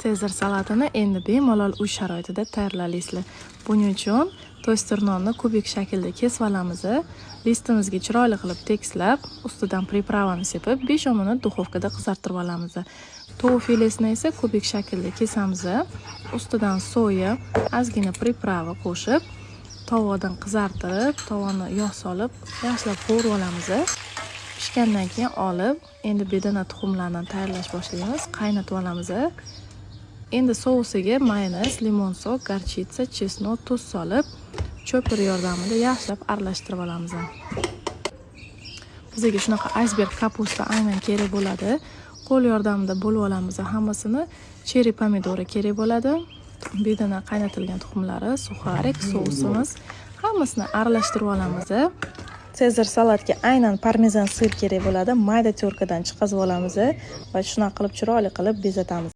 Sezar salatini endi bemalol uy sharoitida tayyorlaysizlar. Buning uchun toster nonni kubik shaklda kesib olamiz. Listimizga chiroyli qilib tekislab, ustidan pripravani sepib 5-10 minut duxovkada qizartirib olamiz. Tovuq filesini esa kubik shaklda kesamiz. Ustidan soya, ozgina priprava qo'shib, tovoqdan qizartirib, tovoqni yog' solib, yaxshilab qovurib olamiz. Pishgandan keyin olib, endi bedana tuxumlarini tayyorlash boshlaymiz. Qaynatib olamiz. Endi sousiga mayonez, limon sok, gorchitsa, chesnok, tuz solib, cho'pir yordamida yaxshilab aralashtirib olamiz. Bizga shunaqa iceberg kapusta aynan kerak bo'ladi. Qo'l yordamida bo'lib olamiz hammasini. Cheri pomidori kerak bo'ladi. Bedana qaynatilgan tuxumlari, suxarik, sousimiz, hammasini aralashtirib olamiz. Sezar salatga aynan parmezan sir kerak bo'ladi. Mayda terkadan chiqazib olamiz va shunaqa qilib chiroyli qilib bezatamiz.